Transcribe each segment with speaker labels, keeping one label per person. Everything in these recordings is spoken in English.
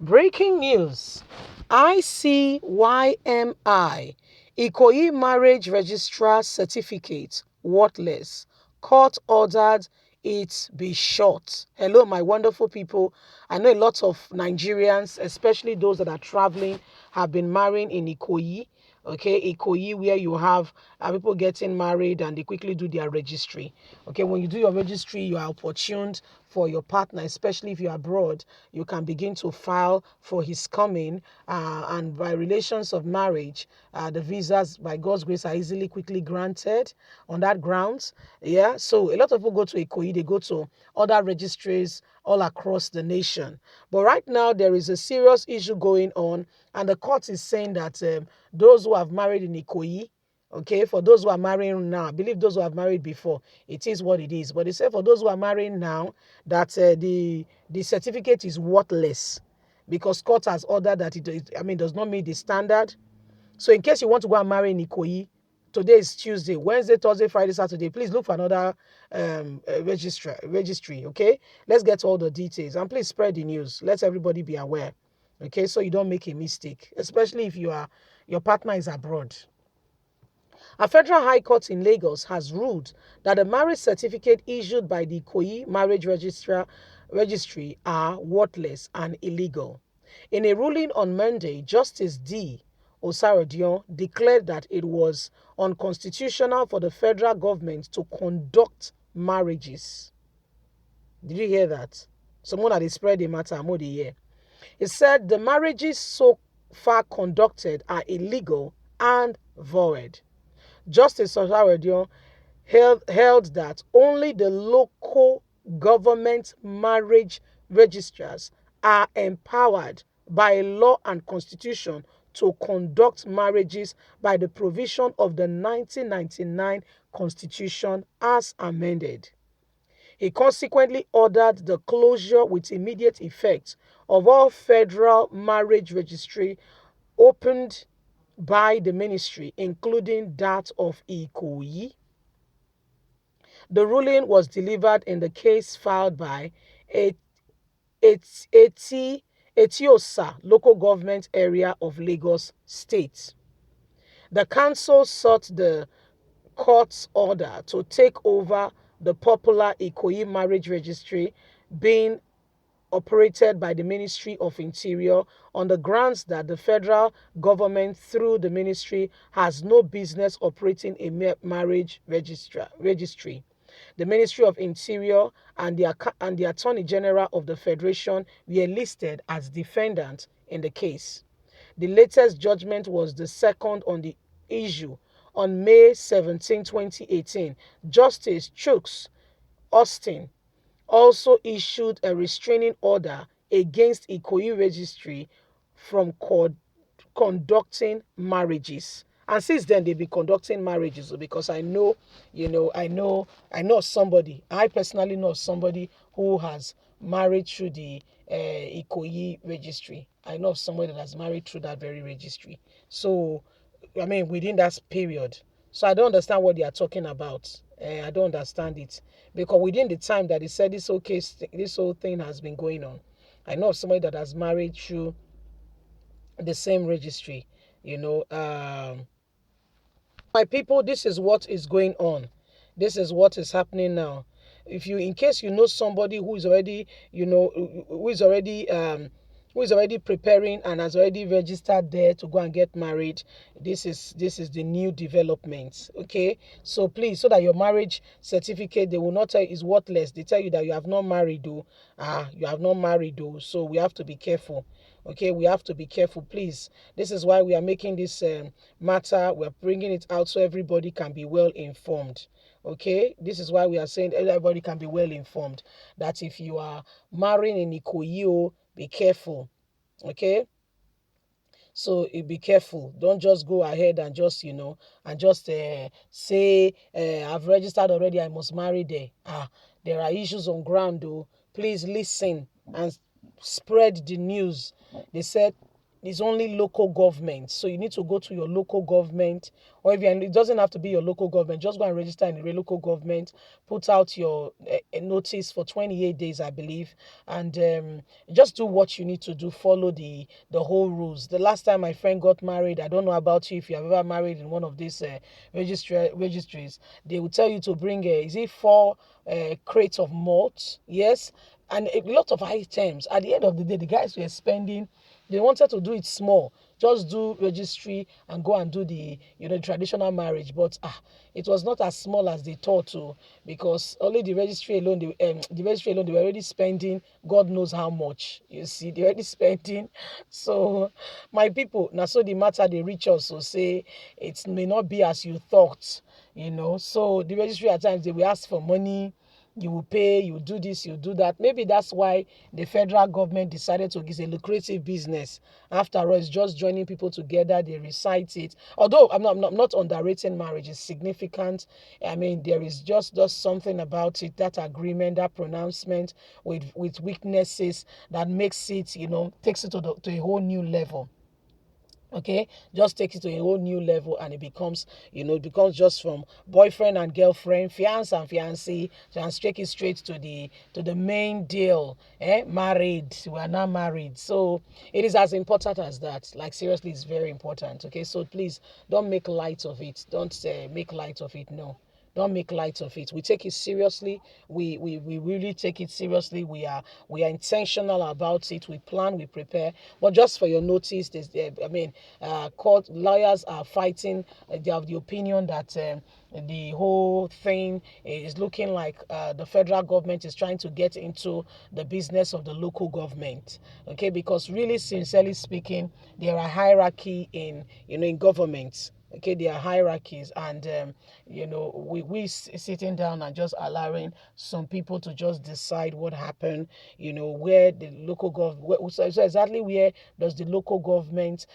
Speaker 1: Breaking news. ICYMI. Ikoyi marriage registrar certificate worthless. Court ordered it be shot. Hello, my wonderful people. I know a lot of Nigerians, especially those that are traveling, have been marrying in Ikoyi. Okay, Ikoyi, where you have people getting married and they quickly do their registry. Okay, when you do your registry, you are opportuned for your partner, especially if you're abroad. You can begin to file for his coming, and by relations of marriage, the visas, by God's grace, are easily quickly granted on that grounds. Yeah, so a lot of people go to Ikoyi, they go to other registries all across the nation. But right now, there is a serious issue going on, and the court is saying that those who have married in Ikoyi, okay, for those who are marrying now, I believe those who have married before, it is what it is. But they say for those who are marrying now, that the certificate is worthless because court has ordered that does not meet the standard. So in case you want to go and marry in Ikoyi, today is Tuesday, Wednesday, Thursday, Friday, Saturday, please look for another registry, okay? Let's get all the details and please spread the news. Let everybody be aware, okay? So you don't make a mistake, especially if your partner is abroad. A federal high court in Lagos has ruled that the marriage certificate issued by the Ikoyi marriage registry are worthless and illegal. In a ruling on Monday, Justice D. Osarodion declared that it was unconstitutional for the federal government to conduct marriages. Did you hear that? Someone had spread the matter more the year. He said the marriages so far conducted are illegal and void. Justice Osarodion held that only the local government marriage registrars are empowered by law and constitution to conduct marriages by the provision of the 1999 Constitution as amended. He consequently ordered the closure with immediate effect of all federal marriage registry opened by the ministry, including that of Ikoyi. The ruling was delivered in the case filed by Etiosa local government area of Lagos State. The council sought the court's order to take over the popular Ikoyi marriage registry being operated by the Ministry of Interior on the grounds that the federal government through the ministry has no business operating a marriage registry. The Ministry of Interior and the Attorney General of the Federation were listed as defendants in the case. The latest judgment was the second on the issue. On May 17, 2018, Justice Chuks Austin also issued a restraining order against Ikoyi registry from conducting marriages. And since then, they've been conducting marriages because I know somebody. I personally know somebody who has married through the Ikoyi registry. I know somebody that has married through that very registry. So, within that period. So I don't understand what they are talking about. I don't understand it because within the time that they said this whole thing has been going on, I know somebody that has married through the same registry. My people, this is what is going on. This is what is happening now. In case you know somebody who is already, who is already preparing and has already registered there to go and get married, this is the new development. Okay, so please, so that your marriage certificate, they will not tell you is worthless. They tell you that you have not married, though. You have not married, though. So we have to be careful. Okay, we have to be careful, please. This is why we are making this matter. We're bringing it out so everybody can be well informed. Okay, this is why we are saying everybody can be well informed that if you are marrying in Ikoyi, be careful. Okay, so be careful. Don't just go ahead and just say I've registered already, I must marry there. There are issues on ground, though. Please listen and spread the news. They said It's only local government. So you need to go to your local government, or if it doesn't have to be your local government, just go and register in the local government, put out your notice for 28 days, I believe, and just do what you need to do. Follow the whole rules. The last time my friend got married, I don't know about you if you have ever married in one of these registries, they will tell you to bring is it 4 crates of malt? Yes, and a lot of items. At the end of the day, the guys were spending. They wanted to do it small, just do registry and go and do the traditional marriage. But it was not as small as they thought to, because only the registry alone, they were already spending God knows how much. You see, they already spending. So my people, now so the matter they reach us, so say it may not be as you thought. So the registry at times they will ask for money, you will pay, you do this, you do that. Maybe that's why the federal government decided to give a lucrative business. After all, it's just joining people together, they recite it. Although I'm not underrating marriage, it's significant. I mean, there is just something about it, that agreement, that pronouncement with witnesses that makes it, takes it to a whole new level. Okay, just take it to a whole new level, and it becomes just from boyfriend and girlfriend, fiance and fiancé, and take it straight to the main deal. Married, we are now married. So it is as important as that. Like, seriously, it's very important. Okay, so please don't make light of it. Don't make light of it. No, don't make light of it. We take it seriously. We really take it seriously. We are intentional about it. We plan, we prepare. But just for your notice, court lawyers are fighting. They have the opinion that the whole thing is looking like the federal government is trying to get into the business of the local government. Okay, because really, sincerely speaking, there are hierarchy in governments. Okay, there are hierarchies, and we sitting down and just allowing some people to just decide what happened. Where the local government, so exactly where does the local government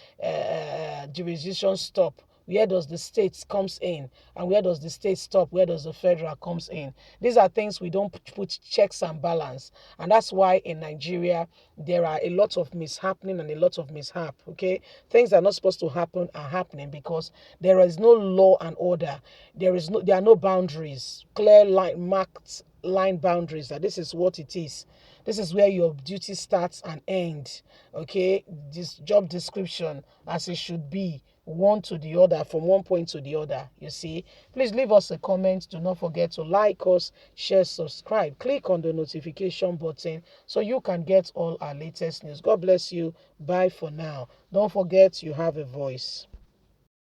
Speaker 1: jurisdiction stop? Where does the state comes in, and where does the state stop? Where does the federal comes in? These are things we don't put checks and balance, and that's why in Nigeria there are a lot of mishappening and a lot of mishap. Okay, things that are not supposed to happen are happening because there is no law and order. There are no boundaries, clear line marked line boundaries, that this is what it is. This is where your duty starts and ends. Okay, this job description as it should be, one to the other, from one point to the other. You see, please leave us a comment. Do not forget to like us, share, subscribe, click on the notification button so you can get all our latest news. God bless you. Bye for now. Don't forget, you have a voice.